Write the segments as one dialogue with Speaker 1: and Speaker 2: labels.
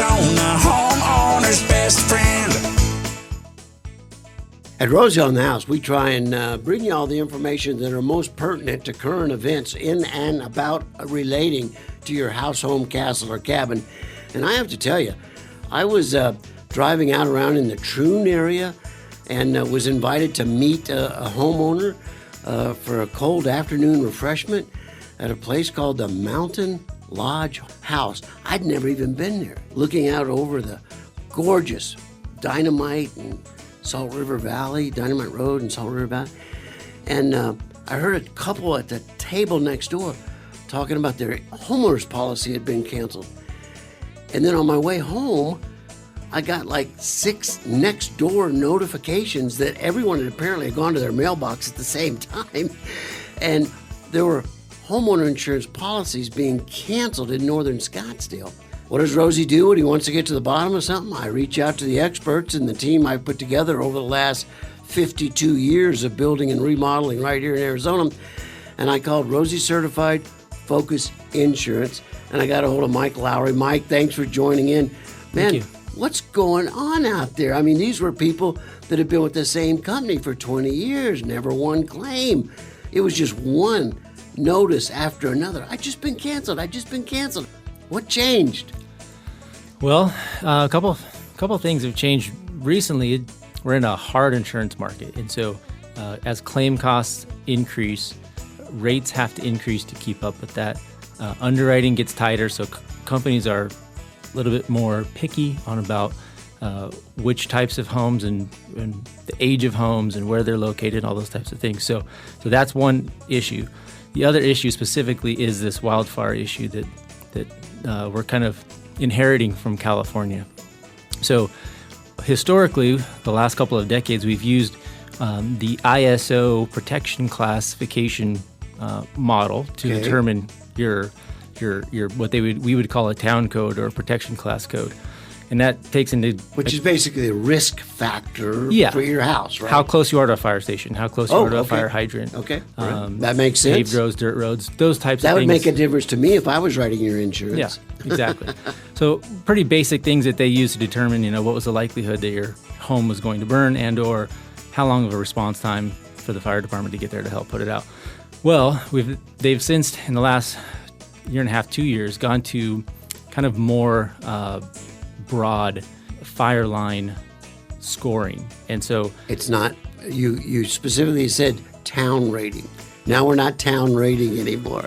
Speaker 1: Arizona, homeowner's best friend.
Speaker 2: At Rosie on the House, we try and bring you all the information that are most pertinent to current events in and about relating to your house, home, castle, or cabin. And I have to tell you, I was driving out around in the Troon area and was invited to meet a homeowner for a cold afternoon refreshment at a place called the Mountain Lodge House. I'd never even been there. Looking out over the gorgeous Dynamite and Salt River Valley, Dynamite Road and Salt River Valley. And I heard a couple at the table next door talking about their homeowner's policy had been canceled. And then on my way home, I got like 6 next door notifications that everyone had apparently gone to their mailbox at the same time. And there were homeowner insurance policies being canceled in northern Scottsdale. What does Rosie do when he wants to get to the bottom of something? I reach out to the experts and the team I've put together over the last 52 years of building and remodeling right here in Arizona. And I called Rosie Certified Phocus Insurance, and I got a hold of Mike Lowry. Mike, thanks for joining in. Man,
Speaker 3: Thank you.
Speaker 2: What's going on out there? I mean, these were people that have been with the same company for 20 years, never one claim. It was just one notice after another. I've just been canceled. What changed?
Speaker 3: Well, a couple of things have changed recently. We're in a hard insurance market, and so as claim costs increase, rates have to increase to keep up with that. Underwriting gets tighter, so companies are a little bit more picky on about which types of homes and the age of homes and where they're located, all those types of things. So that's one issue. The other issue specifically is this wildfire issue that we're kind of inheriting from California. So historically, the last couple of decades, we've used the ISO protection classification model to determine your what we would call a town code or a protection class code. And that takes into...
Speaker 2: Which is basically a risk factor for your house, right?
Speaker 3: How close you are to a fire station, how close you are to a fire hydrant.
Speaker 2: Okay, that makes sense.
Speaker 3: Paved roads, dirt roads, those types of things.
Speaker 2: That would make a difference to me if I was writing your insurance.
Speaker 3: Yeah, exactly. So pretty basic things that they use to determine, what was the likelihood that your home was going to burn and or how long of a response time for the fire department to get there to help put it out. Well, they've since, in the last year and a half, 2 years, gone to kind of more broad fire line scoring. And so
Speaker 2: it's not, you specifically said town rating. Now we're not town rating anymore.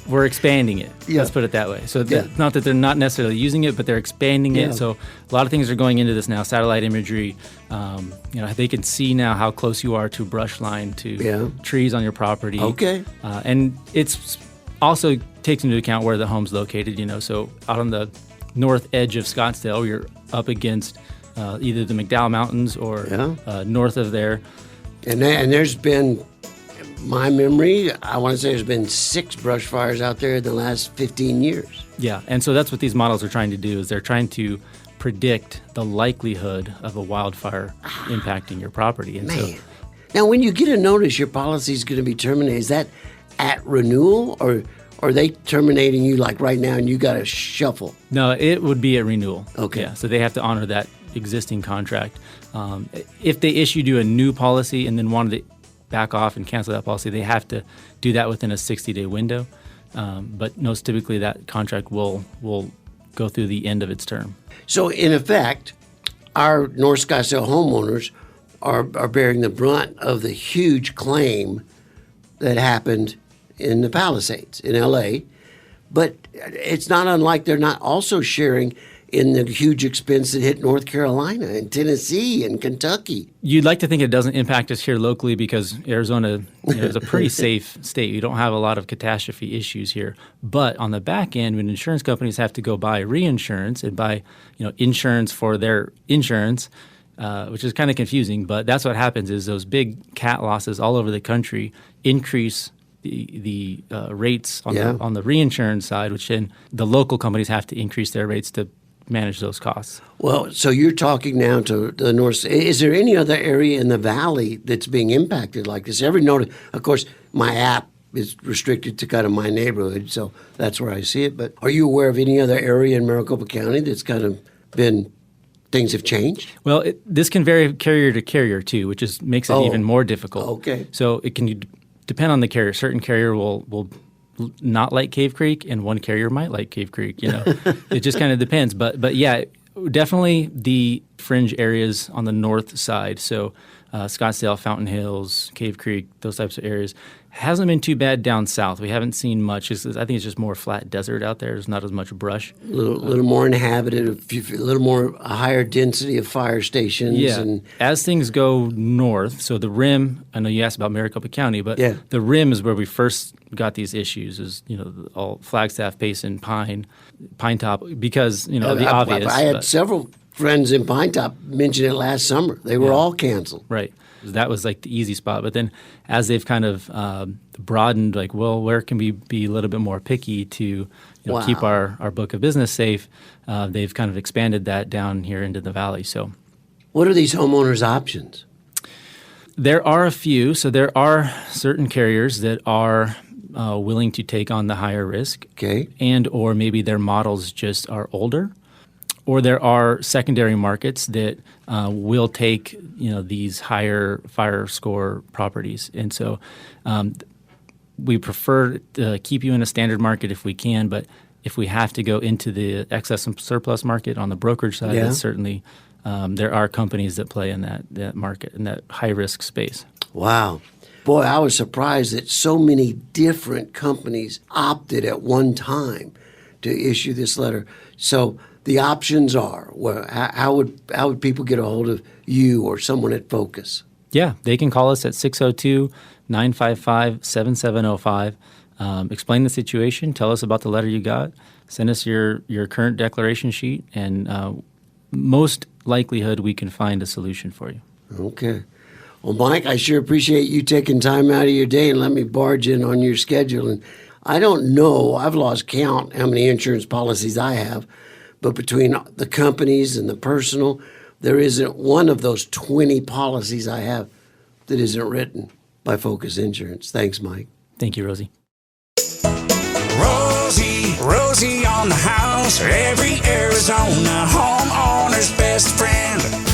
Speaker 3: We're expanding it.
Speaker 2: Yeah.
Speaker 3: Let's put it that way. So not that they're not necessarily using it, but they're expanding it. So a lot of things are going into this now. Satellite imagery. They can see now how close you are to brush line, to trees on your property.
Speaker 2: Okay.
Speaker 3: And it's also takes into account where the home's located. So out on the north edge of Scottsdale, you're up against either the McDowell Mountains or north of there.
Speaker 2: And there's been, my memory, I want to say there's been 6 brush fires out there in the last 15 years.
Speaker 3: Yeah, and so that's what these models are trying to do, is they're trying to predict the likelihood of a wildfire impacting your property. And
Speaker 2: Man. Now, when you get a notice your policy is going to be terminated, is that at renewal or are they terminating you like right now and you got to shuffle?
Speaker 3: No, it would be a renewal.
Speaker 2: Okay.
Speaker 3: Yeah, so they have to honor that existing contract. If they issued you a new policy and then wanted to back off and cancel that policy, they have to do that within a 60-day window. But most typically that contract will go through the end of its term.
Speaker 2: So in effect, our North Scottsdale homeowners are bearing the brunt of the huge claim that happened in the Palisades in LA, but it's not unlike they're not also sharing in the huge expense that hit North Carolina and Tennessee and Kentucky.
Speaker 3: You'd like to think it doesn't impact us here locally because Arizona is a pretty safe state. We don't have a lot of catastrophe issues here. But on the back end, when insurance companies have to go buy reinsurance and buy insurance for their insurance, which is kind of confusing, but that's what happens is those big cat losses all over the country increase the rates on the reinsurance side, which then the local companies have to increase their rates to manage those costs.
Speaker 2: Well, so you're talking now to the north. Is there any other area in the valley that's being impacted like this? Every notice, of course, my app is restricted to kind of my neighborhood, so that's where I see it. But are you aware of any other area in Maricopa County that's kind of been things have changed?
Speaker 3: Well, this can vary carrier to carrier too, which makes it even more difficult.
Speaker 2: Okay.
Speaker 3: So it can depend on the carrier. Certain carrier will not like Cave Creek, and one carrier might like Cave Creek. It just kind of depends. But yeah, definitely the fringe areas on the north side. So Scottsdale, Fountain Hills, Cave Creek, those types of areas. Hasn't been too bad down south. We haven't seen much. I think it's just more flat desert out there. There's not as much brush.
Speaker 2: A little more inhabited, a little more a higher density of fire stations.
Speaker 3: Yeah.
Speaker 2: And
Speaker 3: as things go north, so the rim, I know you asked about Maricopa County, but the rim is where we first got these issues is, all Flagstaff, Payson, Pine Top, because, the obvious.
Speaker 2: I had several friends in Pine Top mention it last summer. They were all canceled.
Speaker 3: Right. That was like the easy spot. But then as they've kind of broadened, like, well, where can we be a little bit more picky to keep our book of business safe, they've kind of expanded that down here into the valley. So
Speaker 2: what are these homeowners' options?
Speaker 3: There are a few. So there are certain carriers that are willing to take on the higher risk.
Speaker 2: Okay.
Speaker 3: And or maybe their models just are older. Or there are secondary markets that will take these higher fire score properties, and so we prefer to keep you in a standard market if we can. But if we have to go into the excess and surplus market on the brokerage side, that's certainly there are companies that play in that market, in that high risk space.
Speaker 2: Wow. Boy, I was surprised that so many different companies opted at one time to issue this letter. So the options are, how would people get a hold of you or someone at Phocus?
Speaker 3: Yeah, they can call us at 602-955-7705. Explain the situation, tell us about the letter you got, send us your current declaration sheet, and most likelihood we can find a solution for you.
Speaker 2: Okay. Well, Mike, I sure appreciate you taking time out of your day and let me barge in on your schedule. And I don't know, I've lost count how many insurance policies I have, but between the companies and the personal, there isn't one of those 20 policies I have that isn't written by Phocus Insurance. Thanks, Mike.
Speaker 3: Thank you, Rosie.
Speaker 1: Rosie on the house. Every Arizona homeowner's best friend.